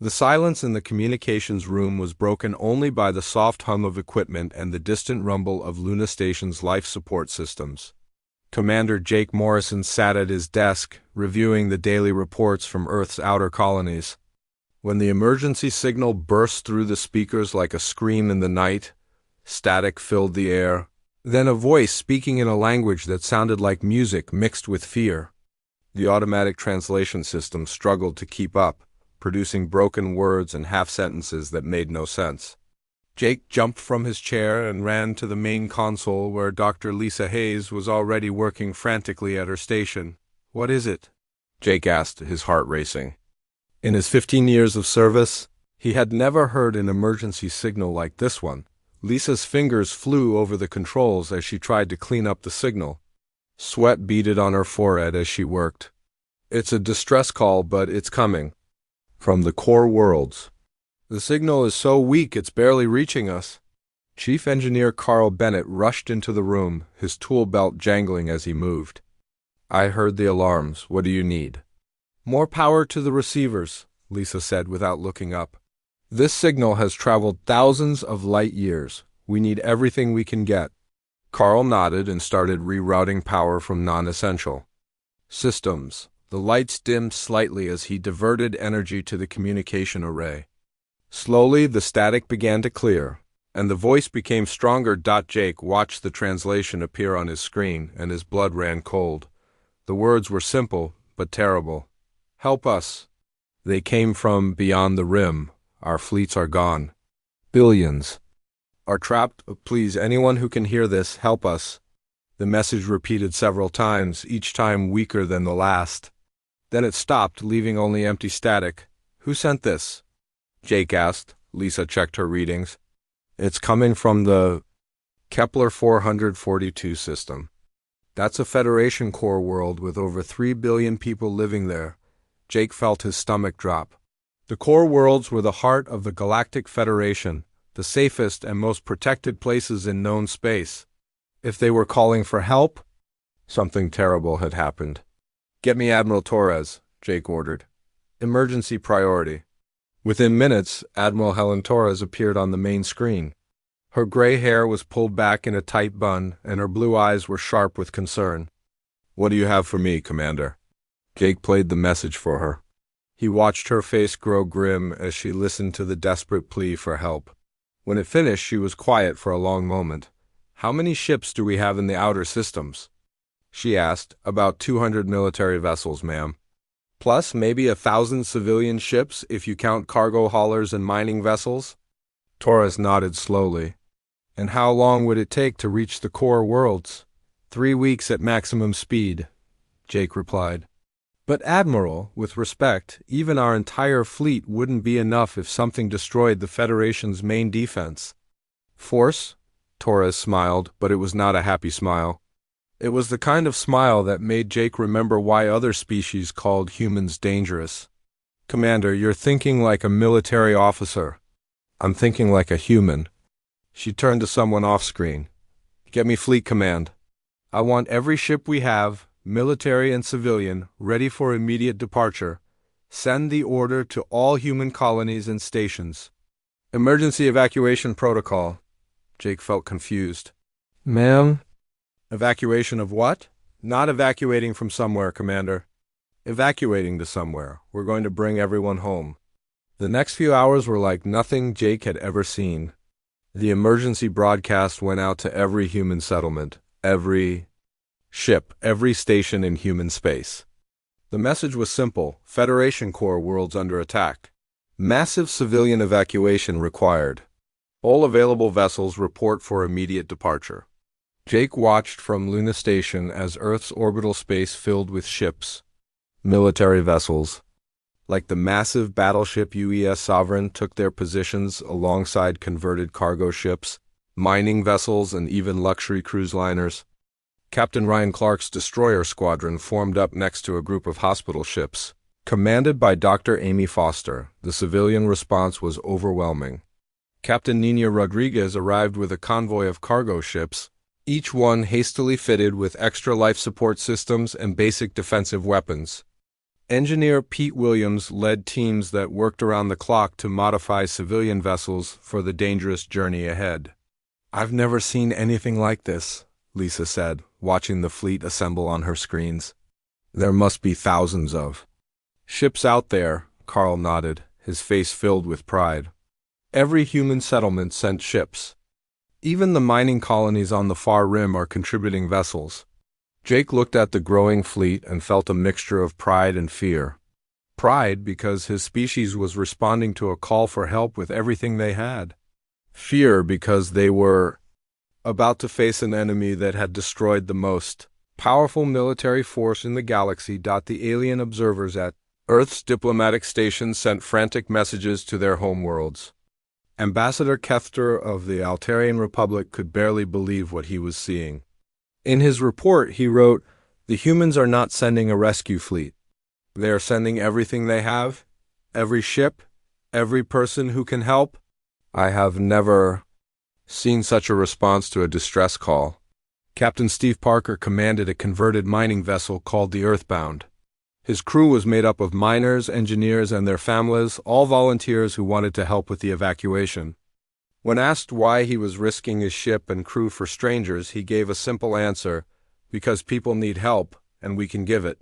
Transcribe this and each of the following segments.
The silence in the communications room was broken only by the soft hum of equipment and the distant rumble of Luna Station's life support systems. Commander Jake Morrison sat at his desk, reviewing the daily reports from Earth's outer colonies. When the emergency signal burst through the speakers like a scream in the night, static filled the air. Then a voice speaking in a language that sounded like music mixed with fear. The automatic translation system struggled to keep up, producing broken words and half-sentences that made no sense. Jake jumped from his chair and ran to the main console where Dr. Lisa Hayes was already working frantically at her station. "What is it?" Jake asked, his heart racing. In his 15 years of service, he had never heard an emergency signal like this one. Lisa's fingers flew over the controls as she tried to clean up the signal. Sweat beaded on her forehead as she worked. "It's a distress call, but it's coming. From the core worlds. The signal is so weak it's barely reaching us." Chief Engineer Carl Bennett rushed into the room, his tool belt jangling as he moved. "I heard the alarms. What do you need?" "More power to the receivers," Lisa said without looking up. "This signal has traveled thousands of light years. We need everything we can get." Carl nodded and started rerouting power from non-essential systems. The lights dimmed slightly as he diverted energy to the communication array. Slowly, the static began to clear, and the voice became stronger. Jake watched the translation appear on his screen, and his blood ran cold. The words were simple, but terrible. "Help us. They came from beyond the rim. Our fleets are gone. Billions are trapped. Please, anyone who can hear this, help us." The message repeated several times, each time weaker than the last. Then it stopped, leaving only empty static. "Who sent this?" Jake asked. Lisa checked her readings. "It's coming from the Kepler 442 system. That's a Federation core world with over 3 billion people living there." Jake felt his stomach drop. The core worlds were the heart of the Galactic Federation, the safest and most protected places in known space. If they were calling for help, something terrible had happened. "Get me Admiral Torres," Jake ordered. "Emergency priority." Within minutes, Admiral Helen Torres appeared on the main screen. Her gray hair was pulled back in a tight bun, and her blue eyes were sharp with concern. "What do you have for me, Commander?" Jake played the message for her. He watched her face grow grim as she listened to the desperate plea for help. When it finished, she was quiet for a long moment. "How many ships do we have in the outer systems?" she asked. "About 200 military vessels, ma'am. Plus maybe 1,000 civilian ships if you count cargo haulers and mining vessels." Torres nodded slowly. "And how long would it take to reach the core worlds?" 3 weeks at maximum speed," Jake replied. "But Admiral, with respect, even our entire fleet wouldn't be enough if something destroyed the Federation's main defense." "Force?" Torres smiled, but it was not a happy smile. It was the kind of smile that made Jake remember why other species called humans dangerous. "Commander, you're thinking like a military officer." "I'm thinking like a human." She turned to someone off-screen. "Get me fleet command. I want every ship we have, military and civilian, ready for immediate departure. Send the order to all human colonies and stations." "Emergency evacuation protocol." Jake felt confused. "Ma'am?" "Evacuation of what?" "Not evacuating from somewhere, Commander. Evacuating to somewhere. We're going to bring everyone home." The next few hours were like nothing Jake had ever seen. The emergency broadcast went out to every human settlement, every ship, every station in human space. The message was simple: Federation core worlds under attack. Massive civilian evacuation required. All available vessels report for immediate departure. Jake watched from Luna Station as Earth's orbital space filled with ships. Military vessels, like the massive battleship UES Sovereign, took their positions alongside converted cargo ships, mining vessels, and even luxury cruise liners. Captain Ryan Clark's destroyer squadron formed up next to a group of hospital ships. Commanded by Dr. Amy Foster, the civilian response was overwhelming. Captain Nina Rodriguez arrived with a convoy of cargo ships, each one hastily fitted with extra life support systems and basic defensive weapons. Engineer Pete Williams led teams that worked around the clock to modify civilian vessels for the dangerous journey ahead. "I've never seen anything like this," Lisa said, watching the fleet assemble on her screens. "There must be thousands of ships out there," Carl nodded, his face filled with pride. "Every human settlement sent ships. Even the mining colonies on the far rim are contributing vessels." Jake looked at the growing fleet and felt a mixture of pride and fear. Pride because his species was responding to a call for help with everything they had. Fear because they were about to face an enemy that had destroyed the most powerful military force in the galaxy. The alien observers at Earth's diplomatic station sent frantic messages to their homeworlds. Ambassador Kester of the Altarian Republic could barely believe what he was seeing. In his report, he wrote, "The humans are not sending a rescue fleet. They are sending everything they have, every ship, every person who can help." I have never seen such a response to a distress call. Captain Steve Parker commanded a converted mining vessel called the Earthbound. His crew was made up of miners, engineers, and their families, all volunteers who wanted to help with the evacuation. When asked why he was risking his ship and crew for strangers, he gave a simple answer: "Because people need help, and we can give it."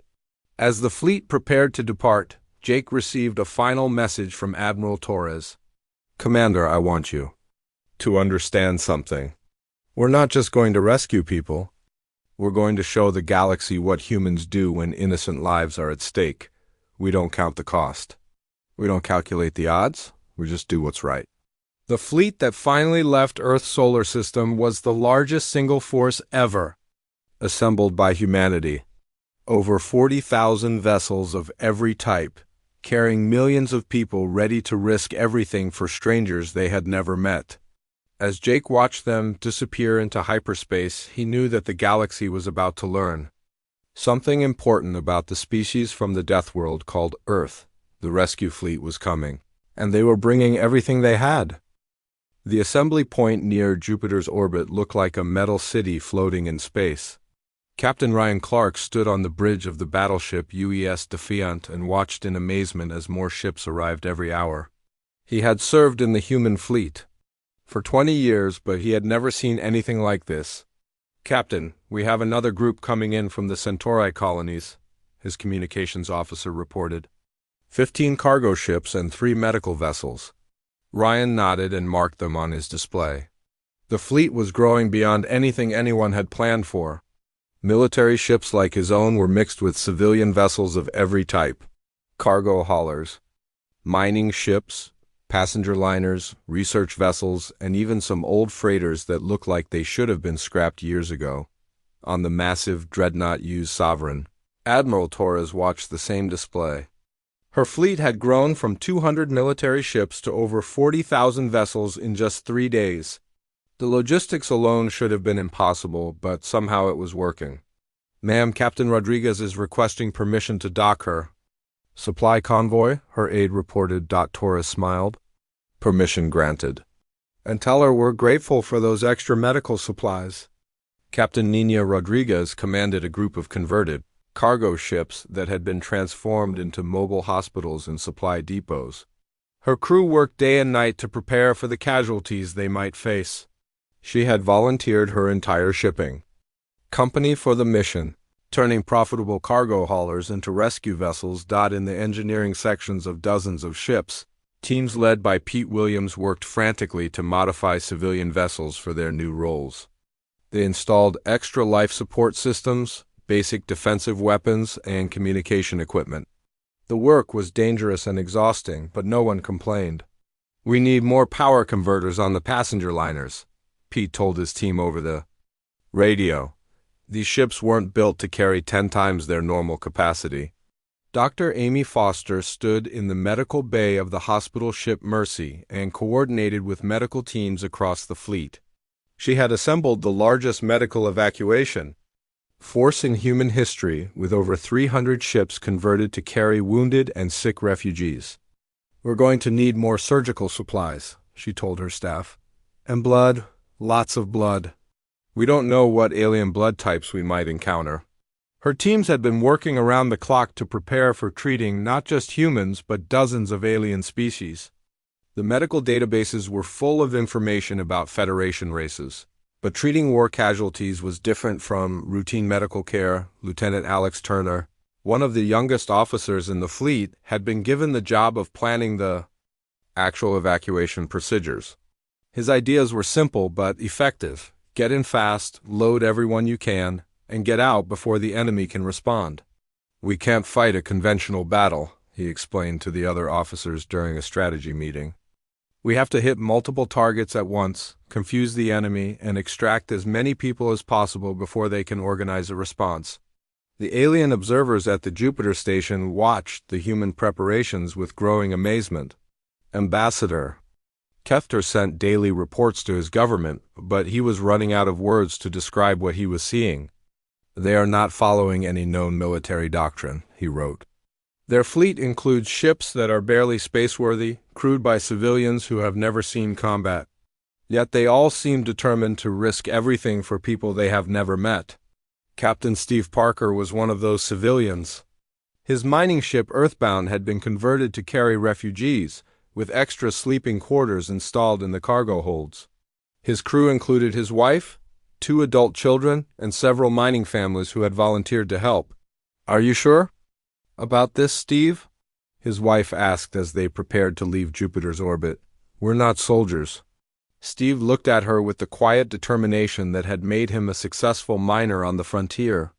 As the fleet prepared to depart, Jake received a final message from Admiral Torres. "Commander, I want you to understand something. We're not just going to rescue people. We're going to show the galaxy what humans do when innocent lives are at stake. We don't count the cost. We don't calculate the odds. We just do what's right." The fleet that finally left Earth's solar system was the largest single force ever assembled by humanity. Over 40,000 vessels of every type, carrying millions of people ready to risk everything for strangers they had never met. As Jake watched them disappear into hyperspace, he knew that the galaxy was about to learn something important about the species from the Deathworld called Earth. The rescue fleet was coming, and they were bringing everything they had. The assembly point near Jupiter's orbit looked like a metal city floating in space. Captain Ryan Clark stood on the bridge of the battleship UES Defiant and watched in amazement as more ships arrived every hour. He had served in the human fleet for 20 years, but he had never seen anything like this. "Captain, we have another group coming in from the Centauri colonies," his communications officer reported. 15 cargo ships and 3 medical vessels." Ryan nodded and marked them on his display. The fleet was growing beyond anything anyone had planned for. Military ships like his own were mixed with civilian vessels of every type: cargo haulers, mining ships, passenger liners, research vessels, and even some old freighters that looked like they should have been scrapped years ago. On the massive dreadnought-used Sovereign, Admiral Torres watched the same display. Her fleet had grown from 200 military ships to over 40,000 vessels in just 3 days. The logistics alone should have been impossible, but somehow it was working. "Ma'am, Captain Rodriguez is requesting permission to dock her." "Supply convoy," her aide reported. Torres smiled. "Permission granted. And tell her we're grateful for those extra medical supplies." Captain Nina Rodriguez commanded a group of converted cargo ships that had been transformed into mobile hospitals and supply depots. Her crew worked day and night to prepare for the casualties they might face. She had volunteered her entire shipping company for the mission, turning profitable cargo haulers into rescue vessels. In the engineering sections of dozens of ships, teams led by Pete Williams worked frantically to modify civilian vessels for their new roles. They installed extra life support systems, basic defensive weapons, and communication equipment. The work was dangerous and exhausting, but no one complained. "We need more power converters on the passenger liners," Pete told his team over the radio. These ships weren't built to carry 10 times their normal capacity. Dr. Amy Foster stood in the medical bay of the hospital ship Mercy and coordinated with medical teams across the fleet. She had assembled the largest medical evacuation force in human history, with over 300 ships converted to carry wounded and sick refugees. "We're going to need more surgical supplies," she told her staff. "And blood, lots of blood. We don't know what alien blood types we might encounter." Her teams had been working around the clock to prepare for treating not just humans but dozens of alien species. The medical databases were full of information about Federation races. But treating war casualties was different from routine medical care. Lieutenant Alex Turner, one of the youngest officers in the fleet, had been given the job of planning the actual evacuation procedures. His ideas were simple but effective. Get in fast, load everyone you can, and get out before the enemy can respond. "We can't fight a conventional battle," he explained to the other officers during a strategy meeting. "We have to hit multiple targets at once, confuse the enemy, and extract as many people as possible before they can organize a response." The alien observers at the Jupiter station watched the human preparations with growing amazement. Ambassador Kefter sent daily reports to his government, but he was running out of words to describe what he was seeing. "They are not following any known military doctrine," he wrote. "Their fleet includes ships that are barely spaceworthy, crewed by civilians who have never seen combat. Yet they all seem determined to risk everything for people they have never met." Captain Steve Parker was one of those civilians. His mining ship Earthbound had been converted to carry refugees, with extra sleeping quarters installed in the cargo holds. His crew included his wife, 2 adult children, and several mining families who had volunteered to help. "Are you sure about this, Steve?" his wife asked as they prepared to leave Jupiter's orbit. "We're not soldiers." Steve looked at her with the quiet determination that had made him a successful miner on the frontier.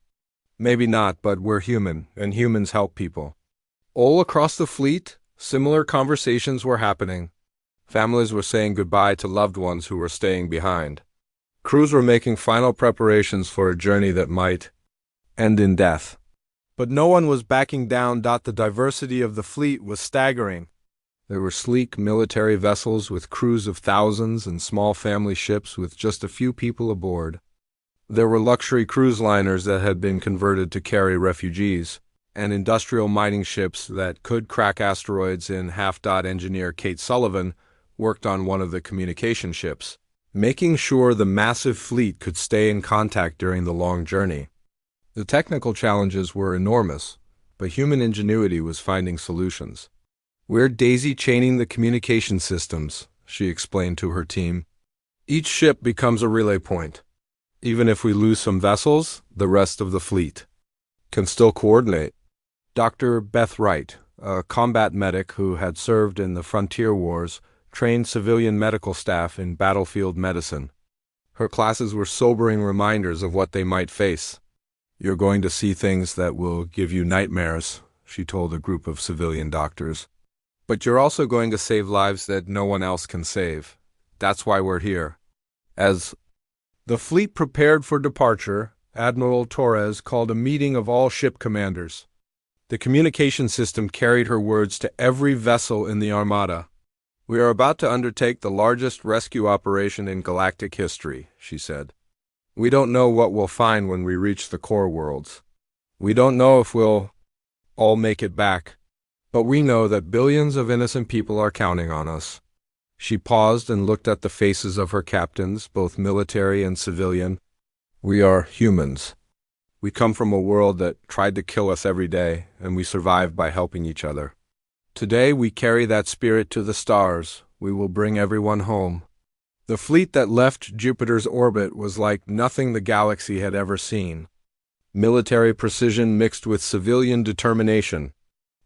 "Maybe not, but we're human, and humans help people." All across the fleet, similar conversations were happening. Families were saying goodbye to loved ones who were staying behind. Crews were making final preparations for a journey that might end in death. But no one was backing down. The diversity of the fleet was staggering. There were sleek military vessels with crews of thousands and small family ships with just a few people aboard. There were luxury cruise liners that had been converted to carry refugees, and industrial mining ships that could crack asteroids. Engineer Kate Sullivan worked on one of the communication ships, making sure the massive fleet could stay in contact during the long journey. The technical challenges were enormous, but human ingenuity was finding solutions. "We're daisy-chaining the communication systems," she explained to her team. "Each ship becomes a relay point. Even if we lose some vessels, the rest of the fleet can still coordinate." Dr. Beth Wright, a combat medic who had served in the frontier wars, trained civilian medical staff in battlefield medicine. Her classes were sobering reminders of what they might face. "You're going to see things that will give you nightmares," she told a group of civilian doctors. "But you're also going to save lives that no one else can save. That's why we're here." As the fleet prepared for departure, Admiral Torres called a meeting of all ship commanders. The communication system carried her words to every vessel in the Armada. "We are about to undertake the largest rescue operation in galactic history," she said. "We don't know what we'll find when we reach the core worlds. We don't know if we'll all make it back. But we know that billions of innocent people are counting on us." She paused and looked at the faces of her captains, both military and civilian. "We are humans. We come from a world that tried to kill us every day, and we survived by helping each other. Today we carry that spirit to the stars. We will bring everyone home." The fleet that left Jupiter's orbit was like nothing the galaxy had ever seen. Military precision mixed with civilian determination.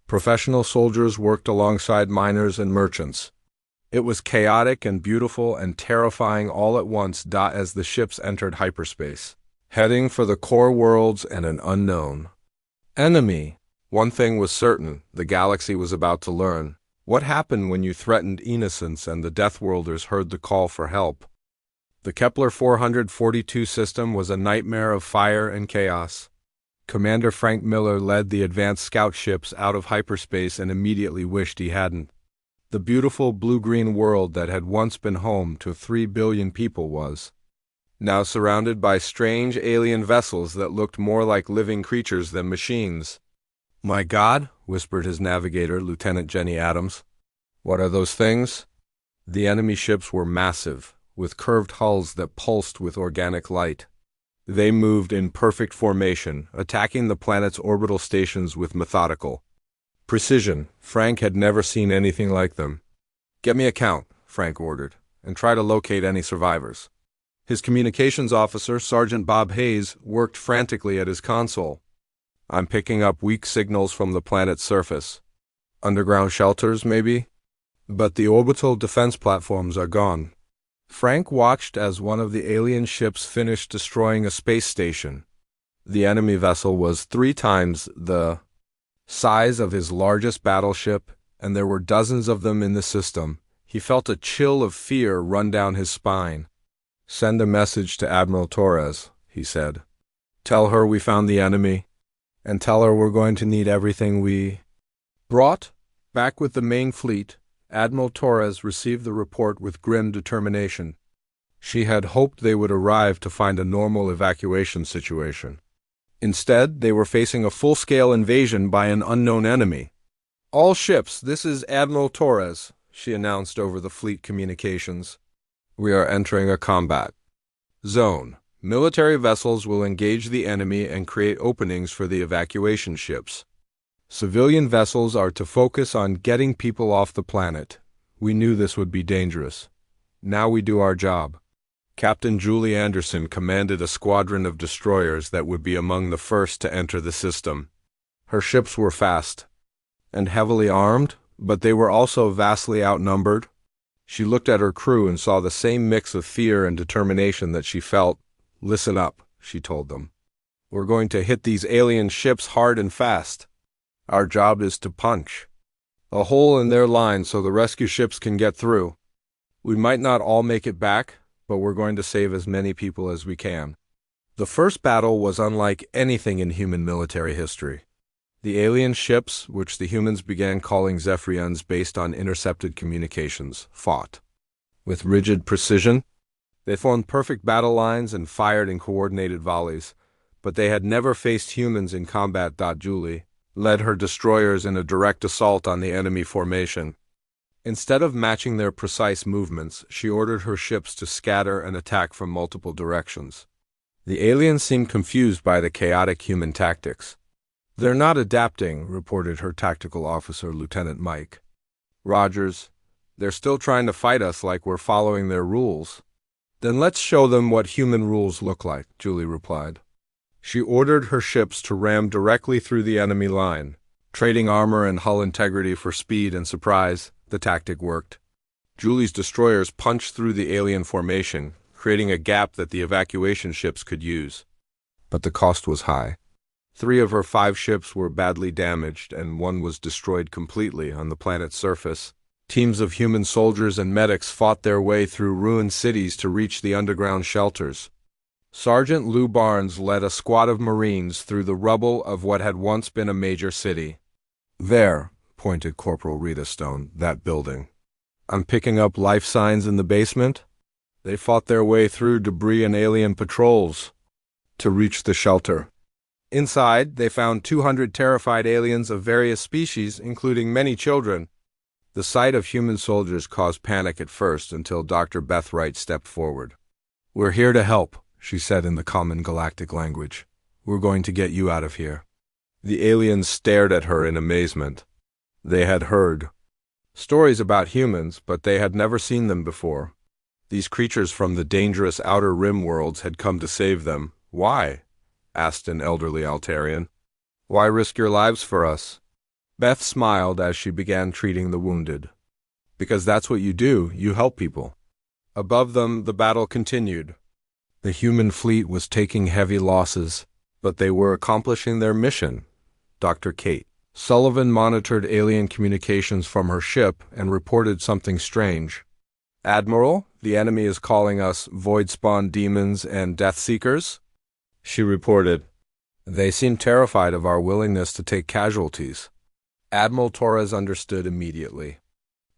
Professional soldiers worked alongside miners and merchants. It was chaotic and beautiful and terrifying all at once. As the ships entered hyperspace, heading for the core worlds and an unknown enemy. One thing was certain: the galaxy was about to learn. What happened when you threatened innocence and the Deathworlders heard the call for help? The Kepler 442 system was a nightmare of fire and chaos. Commander Frank Miller led the advanced scout ships out of hyperspace and immediately wished he hadn't. The beautiful blue-green world that had once been home to 3 billion people was now surrounded by strange alien vessels that looked more like living creatures than machines. "My God," whispered his navigator, Lieutenant Jenny Adams. "What are those things?" The enemy ships were massive, with curved hulls that pulsed with organic light. They moved in perfect formation, attacking the planet's orbital stations with methodical precision. Frank had never seen anything like them. "Get me a count," Frank ordered, "and try to locate any survivors." His communications officer, Sergeant Bob Hayes, worked frantically at his console. "I'm picking up weak signals from the planet's surface. Underground shelters, maybe? But the orbital defense platforms are gone." Frank watched as one of the alien ships finished destroying a space station. The enemy vessel was 3 times the size of his largest battleship, and there were dozens of them in the system. He felt a chill of fear run down his spine. "Send a message to Admiral Torres," he said. "Tell her we found the enemy, and tell her we're going to need everything we brought." Back with the main fleet, Admiral Torres received the report with grim determination. She had hoped they would arrive to find a normal evacuation situation. Instead, they were facing a full-scale invasion by an unknown enemy. "All ships, this is Admiral Torres," she announced over the fleet communications. "We are entering a combat zone. Military vessels will engage the enemy and create openings for the evacuation ships. Civilian vessels are to focus on getting people off the planet. We knew this would be dangerous. Now we do our job." Captain Julie Anderson commanded a squadron of destroyers that would be among the first to enter the system. Her ships were fast and heavily armed, but they were also vastly outnumbered. She looked at her crew and saw the same mix of fear and determination that she felt. "Listen up," she told them. "We're going to hit these alien ships hard and fast. Our job is to punch a hole in their line so the rescue ships can get through. We might not all make it back, but we're going to save as many people as we can." The first battle was unlike anything in human military history. The alien ships, which the humans began calling Zephyrians based on intercepted communications, fought with rigid precision. They formed perfect battle lines and fired in coordinated volleys, but they had never faced humans in combat. Julie led her destroyers in a direct assault on the enemy formation. Instead of matching their precise movements, she ordered her ships to scatter and attack from multiple directions. The aliens seemed confused by the chaotic human tactics. "They're not adapting," reported her tactical officer, Lieutenant Mike Rogers. "They're still trying to fight us like we're following their rules." "Then let's show them what human rules look like," Julie replied. She ordered her ships to ram directly through the enemy line. Trading armor and hull integrity for speed and surprise, the tactic worked. Julie's destroyers punched through the alien formation, creating a gap that the evacuation ships could use. But the cost was high. 3 of her 5 ships were badly damaged, and 1 was destroyed completely on the planet's surface. Teams of human soldiers and medics fought their way through ruined cities to reach the underground shelters. Sergeant Lou Barnes led a squad of Marines through the rubble of what had once been a major city. "There," pointed Corporal Rita Stone, "that building. I'm picking up life signs in the basement." They fought their way through debris and alien patrols to reach the shelter. Inside, they found 200 terrified aliens of various species, including many children. The sight of human soldiers caused panic at first until Dr. Beth Wright stepped forward. "We're here to help," she said in the common galactic language. "We're going to get you out of here." The aliens stared at her in amazement. They had heard stories about humans, but they had never seen them before. These creatures from the dangerous Outer Rim worlds had come to save them. "Why?" asked an elderly Altarian. "Why risk your lives for us?" Beth smiled as she began treating the wounded. "Because that's what you do, you help people." Above them, the battle continued. The human fleet was taking heavy losses, but they were accomplishing their mission. Dr. Kate Sullivan monitored alien communications from her ship and reported something strange. "Admiral, the enemy is calling us void-spawn demons and death seekers," she reported. "They seem terrified of our willingness to take casualties." Admiral Torres understood immediately.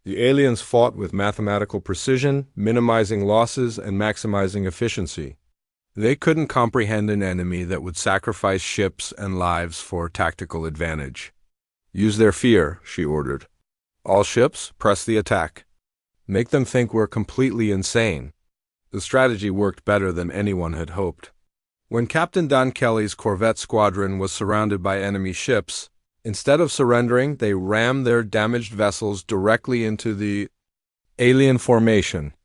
The aliens fought with mathematical precision, minimizing losses and maximizing efficiency. They couldn't comprehend an enemy that would sacrifice ships and lives for tactical advantage. "Use their fear," she ordered. "All ships, press the attack. Make them think we're completely insane." The strategy worked better than anyone had hoped. When Captain Don Kelly's Corvette squadron was surrounded by enemy ships, instead of surrendering, they rammed their damaged vessels directly into the alien formation.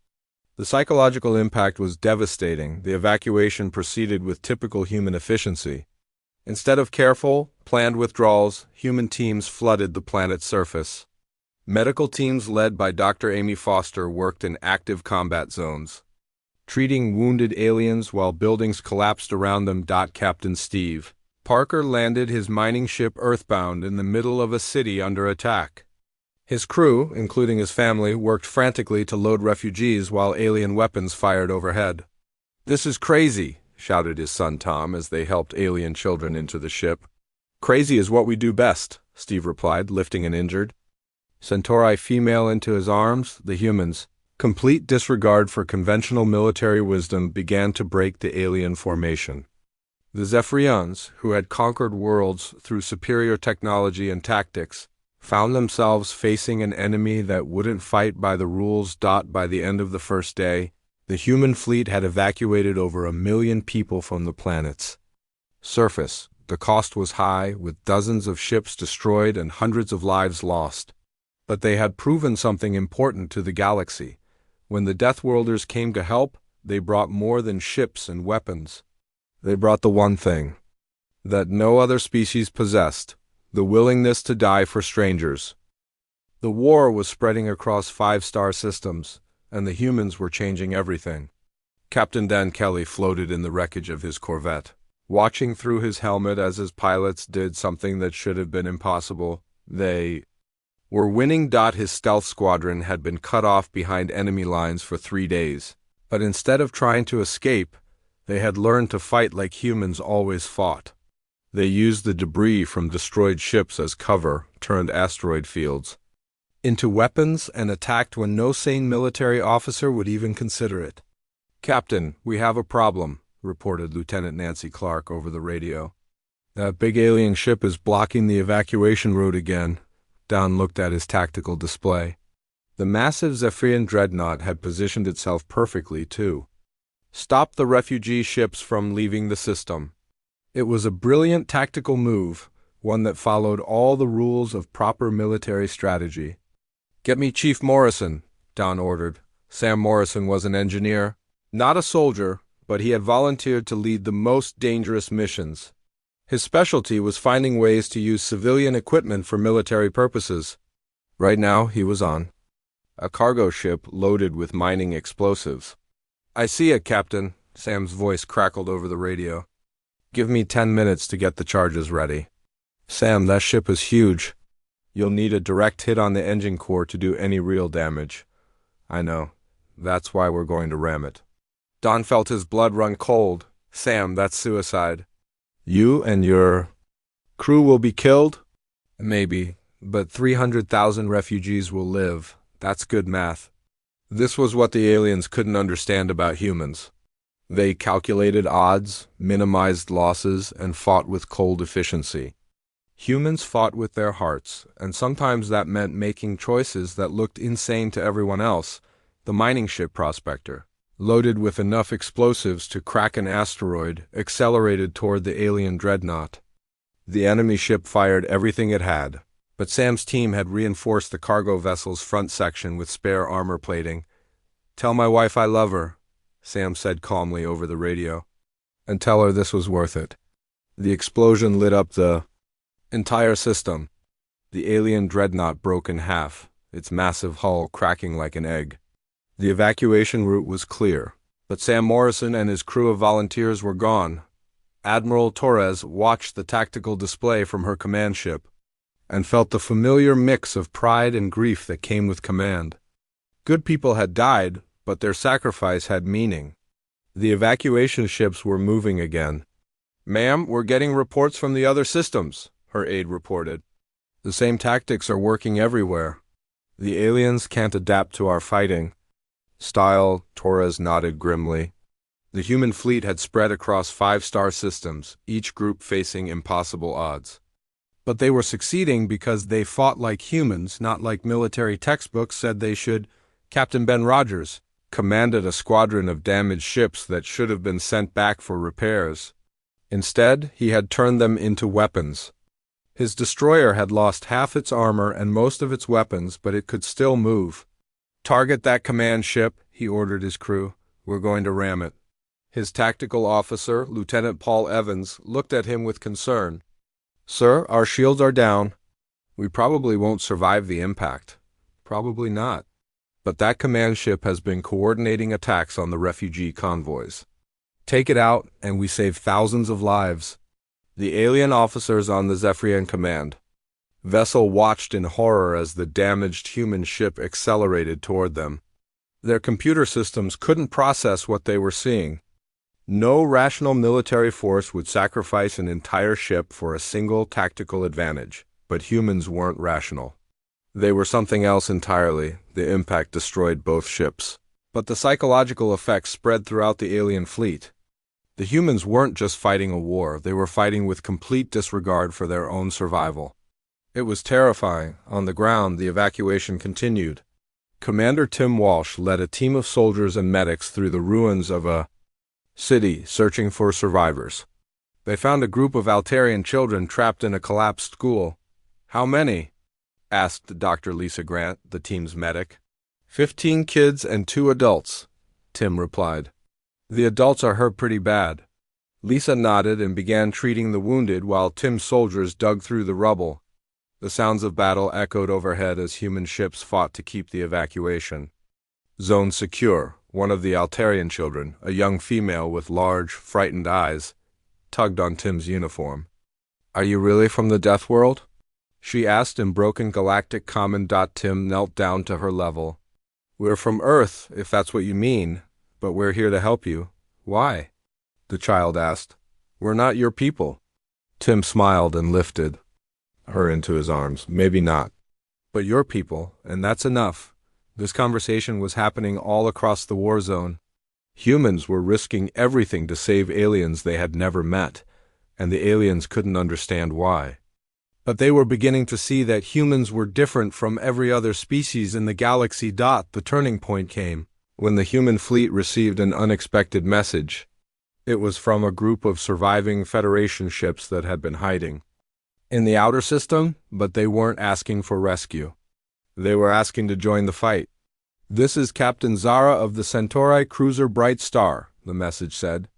The psychological impact was devastating. The evacuation proceeded with typical human efficiency. Instead of careful, planned withdrawals, human teams flooded the planet's surface. Medical teams led by Dr. Amy Foster worked in active combat zones, treating wounded aliens while buildings collapsed around them. Captain Steve Parker landed his mining ship Earthbound in the middle of a city under attack. His crew, including his family, worked frantically to load refugees while alien weapons fired overhead. "This is crazy," shouted his son Tom as they helped alien children into the ship. "Crazy is what we do best," Steve replied, lifting an injured Centauri female into his arms. The humans, complete disregard for conventional military wisdom, began to break the alien formation. The Zephyrians, who had conquered worlds through superior technology and tactics, found themselves facing an enemy that wouldn't fight by the rules. By the end of the first day, the human fleet had evacuated over 1 million people from the planet's surface. The cost was high, with dozens of ships destroyed and hundreds of lives lost. But they had proven something important to the galaxy. When the Deathworlders came to help, they brought more than ships and weapons. They brought the one thing that no other species possessed: the willingness to die for strangers. The war was spreading across 5-star systems, and the humans were changing everything. Captain Dan Kelly floated in the wreckage of his Corvette, watching through his helmet as his pilots did something that should have been impossible. They were winning. His stealth squadron had been cut off behind enemy lines for 3 days, but instead of trying to escape, they had learned to fight like humans always fought. They used the debris from destroyed ships as cover, turned asteroid fields into weapons, and attacked when no sane military officer would even consider it. "Captain, we have a problem," reported Lieutenant Nancy Clark over the radio. "That big alien ship is blocking the evacuation route again." Don looked at his tactical display. The massive Zephyrian dreadnought had positioned itself perfectly, too. Stop the refugee ships from leaving the system. It was a brilliant tactical move, one that followed all the rules of proper military strategy. "Get me Chief Morrison," Don ordered. Sam Morrison was an engineer, not a soldier, but he had volunteered to lead the most dangerous missions. His specialty was finding ways to use civilian equipment for military purposes. Right now, he was on a cargo ship loaded with mining explosives. "I see it, Captain," Sam's voice crackled over the radio. "Give me 10 minutes to get the charges ready." "Sam, that ship is huge. You'll need a direct hit on the engine core to do any real damage." "I know. That's why we're going to ram it." Don felt his blood run cold. "Sam, that's suicide." "You and your crew will be killed?" "Maybe, but 300,000 refugees will live. That's good math." This was what the aliens couldn't understand about humans. They calculated odds, minimized losses, and fought with cold efficiency. Humans fought with their hearts, and sometimes that meant making choices that looked insane to everyone else. The mining ship Prospector, loaded with enough explosives to crack an asteroid, accelerated toward the alien dreadnought. The enemy ship fired everything it had, but Sam's team had reinforced the cargo vessel's front section with spare armor plating. "Tell my wife I love her," Sam said calmly over the radio. "And tell her this was worth it." The explosion lit up the entire system. The alien dreadnought broke in half, its massive hull cracking like an egg. The evacuation route was clear, but Sam Morrison and his crew of volunteers were gone. Admiral Torres watched the tactical display from her command ship and felt the familiar mix of pride and grief that came with command. Good people had died, but their sacrifice had meaning. The evacuation ships were moving again. "Ma'am, we're getting reports from the other systems," her aide reported. "The same tactics are working everywhere. The aliens can't adapt to our fighting style," Torres nodded grimly. The human fleet had spread across 5-star systems, each group facing impossible odds. But they were succeeding because they fought like humans, not like military textbooks said they should. Captain Ben Rogers commanded a squadron of damaged ships that should have been sent back for repairs. Instead, he had turned them into weapons. His destroyer had lost half its armor and most of its weapons, but it could still move. "Target that command ship," he ordered his crew. "We're going to ram it." His tactical officer, Lieutenant Paul Evans, looked at him with concern. "Sir, our shields are down. We probably won't survive the impact." "Probably not. But that command ship has been coordinating attacks on the refugee convoys. Take it out, and we save thousands of lives." The alien officers on the Zephyrian command vessel watched in horror as the damaged human ship accelerated toward them. Their computer systems couldn't process what they were seeing. No rational military force would sacrifice an entire ship for a single tactical advantage, but humans weren't rational. They were something else entirely. The impact destroyed both ships. But the psychological effects spread throughout the alien fleet. The humans weren't just fighting a war, they were fighting with complete disregard for their own survival. It was terrifying. On the ground, the evacuation continued. Commander Tim Walsh led a team of soldiers and medics through the ruins of a city searching for survivors. They found a group of Altarian children trapped in a collapsed school. "How many?" asked Dr. Lisa Grant, the team's medic. 15 kids and 2 adults, Tim replied. "The adults are hurt pretty bad." Lisa nodded and began treating the wounded while Tim's soldiers dug through the rubble. The sounds of battle echoed overhead as human ships fought to keep the evacuation. "Zone secure," one of the Altarian children, a young female with large, frightened eyes, tugged on Tim's uniform. "Are you really from the Death World?" she asked in broken galactic common. Tim knelt down to her level. "We're from Earth, if that's what you mean, but we're here to help you." "Why?" the child asked. "We're not your people." Tim smiled and lifted her into his arms. "Maybe not, but your people, and that's enough." This conversation was happening all across the war zone. Humans were risking everything to save aliens they had never met, and the aliens couldn't understand why. But they were beginning to see that humans were different from every other species in the galaxy. The turning point came when the human fleet received an unexpected message. It was from a group of surviving Federation ships that had been hiding in the outer system, but they weren't asking for rescue. They were asking to join the fight. "This is Captain Zara of the Centauri cruiser Bright Star," the message said.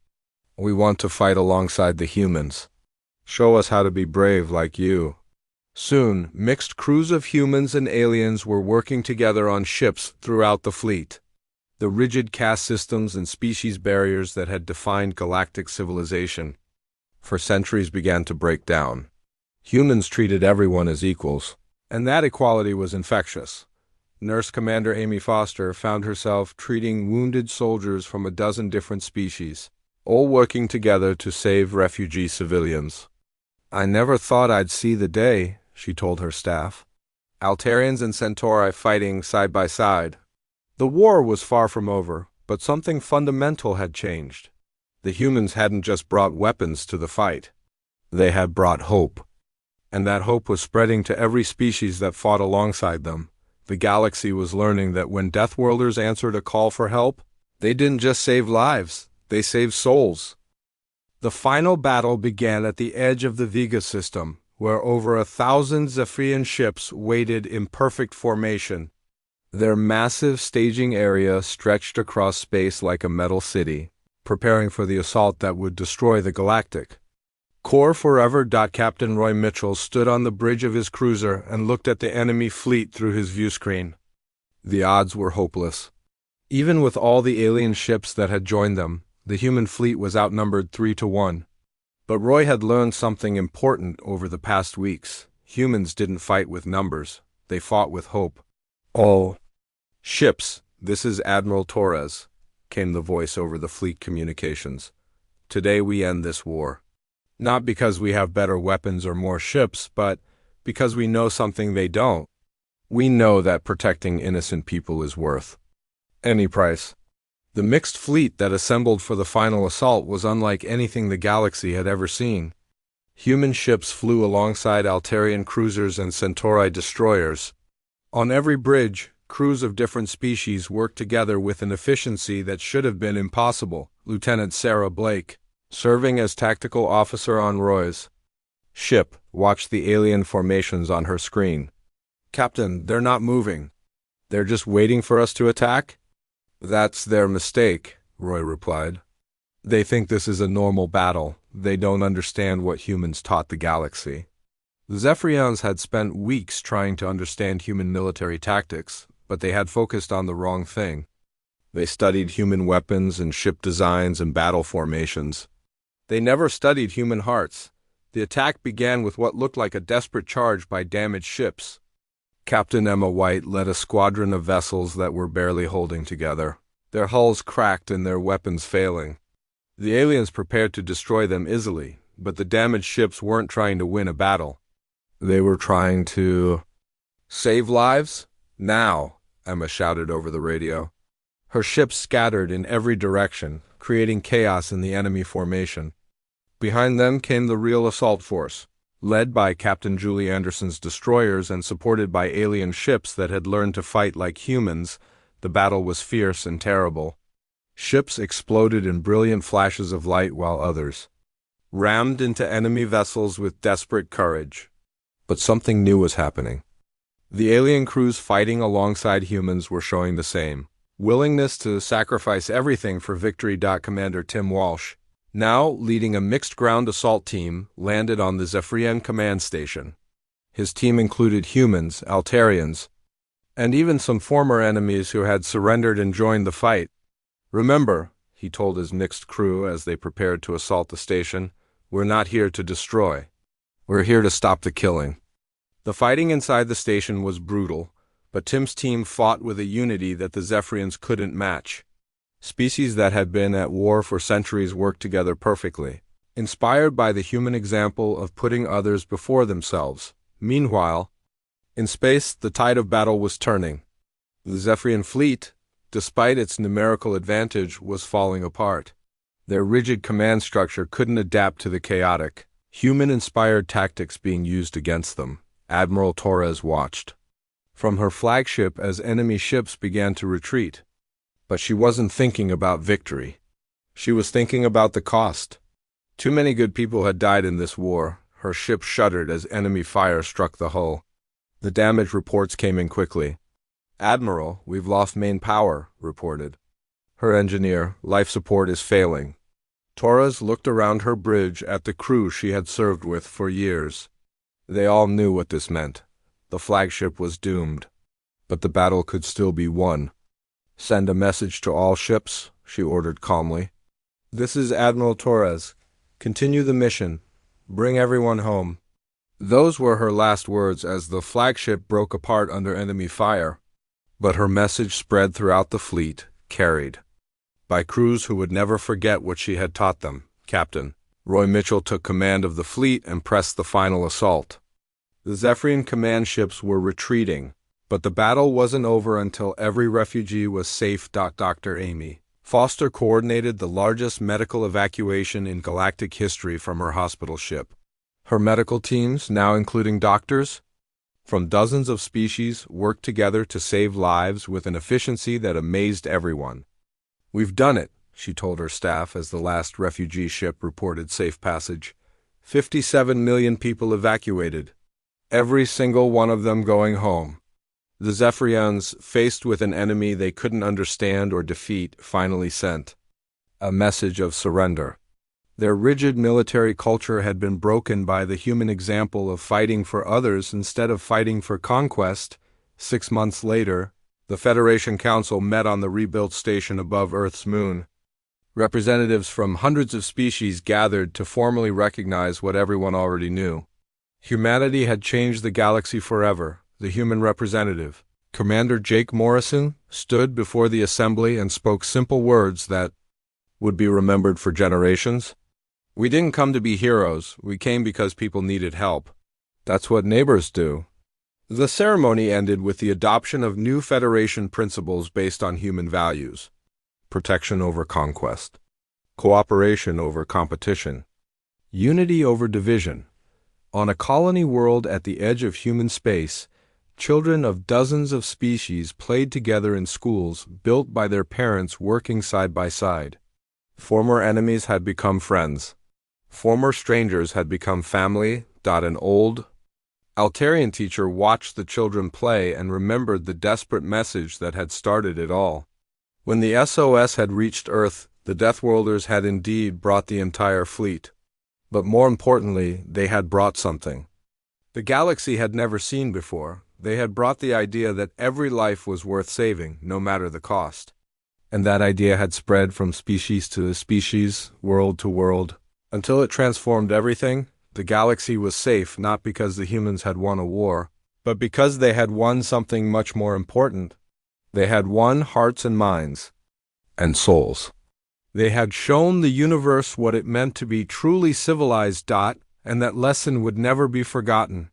"We want to fight alongside the humans. Show us how to be brave like you." Soon, mixed crews of humans and aliens were working together on ships throughout the fleet. The rigid caste systems and species barriers that had defined galactic civilization for centuries began to break down. Humans treated everyone as equals, and that equality was infectious. Nurse Commander Amy Foster found herself treating wounded soldiers from a dozen different species, all working together to save refugee civilians. "I never thought I'd see the day," she told her staff. Altarians and Centauri fighting side by side. The war was far from over, but something fundamental had changed. The humans hadn't just brought weapons to the fight. They had brought hope. And that hope was spreading to every species that fought alongside them. The galaxy was learning that when Deathworlders answered a call for help, they didn't just save lives, they saved souls. The final battle began at the edge of the Vega system, where over 1,000 Zephyrian ships waited in perfect formation. Their massive staging area stretched across space like a metal city, preparing for the assault that would destroy the Galactic. Core forever. Captain Roy Mitchell stood on the bridge of his cruiser and looked at the enemy fleet through his viewscreen. The odds were hopeless. Even with all the alien ships that had joined them, the human fleet was outnumbered 3-1. But Roy had learned something important over the past weeks. Humans didn't fight with numbers, they fought with hope. "All ships, this is Admiral Torres," came the voice over the fleet communications. "Today we end this war. Not because we have better weapons or more ships, but because we know something they don't. We know that protecting innocent people is worth any price." The mixed fleet that assembled for the final assault was unlike anything the galaxy had ever seen. Human ships flew alongside Altarian cruisers and Centauri destroyers. On every bridge, crews of different species worked together with an efficiency that should have been impossible. Lieutenant Sarah Blake serving as tactical officer on Roy's ship, watched the alien formations on her screen. "Captain, they're not moving. They're just waiting for us to attack?" "That's their mistake," Roy replied. "They think this is a normal battle. They don't understand what humans taught the galaxy." The Zephyrians had spent weeks trying to understand human military tactics, but they had focused on the wrong thing. They studied human weapons and ship designs and battle formations. They never studied human hearts. The attack began with what looked like a desperate charge by damaged ships. Captain Emma White led a squadron of vessels that were barely holding together, their hulls cracked and their weapons failing. The aliens prepared to destroy them easily, but the damaged ships weren't trying to win a battle. They were trying to save lives? "Now," Emma shouted over the radio. Her ships scattered in every direction, creating chaos in the enemy formation. Behind them came the real assault force, led by Captain Julie Anderson's destroyers and supported by alien ships that had learned to fight like humans. The battle was fierce and terrible. Ships exploded in brilliant flashes of light while others rammed into enemy vessels with desperate courage. But something new was happening. The alien crews fighting alongside humans were showing the same willingness to sacrifice everything for victory. Commander Tim Walsh, now leading a mixed ground assault team, landed on the Zephyrian command station. His team included humans, Altarians, and even some former enemies who had surrendered and joined the fight. "Remember," he told his mixed crew as they prepared to assault the station, "we're not here to destroy. We're here to stop the killing." The fighting inside the station was brutal, but Tim's team fought with a unity that the Zephyrians couldn't match. Species that had been at war for centuries worked together perfectly, inspired by the human example of putting others before themselves. Meanwhile, in space, the tide of battle was turning. The Zephyrian fleet, despite its numerical advantage, was falling apart. Their rigid command structure couldn't adapt to the chaotic, human-inspired tactics being used against them. Admiral Torres watched from her flagship as enemy ships began to retreat. But she wasn't thinking about victory. She was thinking about the cost. Too many good people had died in this war. Her ship shuddered as enemy fire struck the hull. The damage reports came in quickly. "Admiral, we've lost main power," reported her engineer. "Life support is failing." Torres looked around her bridge at the crew she had served with for years. They all knew what this meant. The flagship was doomed. But the battle could still be won. "Send a message to all ships," she ordered calmly. "This is Admiral Torres. Continue the mission. Bring everyone home." Those were her last words as the flagship broke apart under enemy fire. But her message spread throughout the fleet, carried by crews who would never forget what she had taught them. Captain Roy Mitchell took command of the fleet and pressed the final assault. The Zephyrian command ships were retreating, but the battle wasn't over until every refugee was safe. Dr. Amy Foster coordinated the largest medical evacuation in galactic history from her hospital ship. Her medical teams, now including doctors from dozens of species, worked together to save lives with an efficiency that amazed everyone. "We've done it," she told her staff as the last refugee ship reported safe passage. 57 million people evacuated, every single one of them going home. The Zephyrians, faced with an enemy they couldn't understand or defeat, finally sent a message of surrender. Their rigid military culture had been broken by the human example of fighting for others instead of fighting for conquest. 6 months later, the Federation Council met on the rebuilt station above Earth's moon. Representatives from hundreds of species gathered to formally recognize what everyone already knew. Humanity had changed the galaxy forever. The human representative, Commander Jake Morrison, stood before the assembly and spoke simple words that would be remembered for generations. "We didn't come to be heroes. We came because people needed help. That's what neighbors do." The ceremony ended with the adoption of new Federation principles based on human values: protection over conquest, cooperation over competition, unity over division. On a colony world at the edge of human space, children of dozens of species played together in schools built by their parents working side by side. Former enemies had become friends. Former strangers had become family. An old Altarian teacher watched the children play and remembered the desperate message that had started it all. When the SOS had reached Earth, the Deathworlders had indeed brought the entire fleet. But more importantly, they had brought something the galaxy had never seen before. They had brought the idea that every life was worth saving, no matter the cost. And that idea had spread from species to species, world to world, until it transformed everything. The galaxy was safe not because the humans had won a war, but because they had won something much more important. They had won hearts and minds, and souls. They had shown the universe what it meant to be truly civilized. And that lesson would never be forgotten.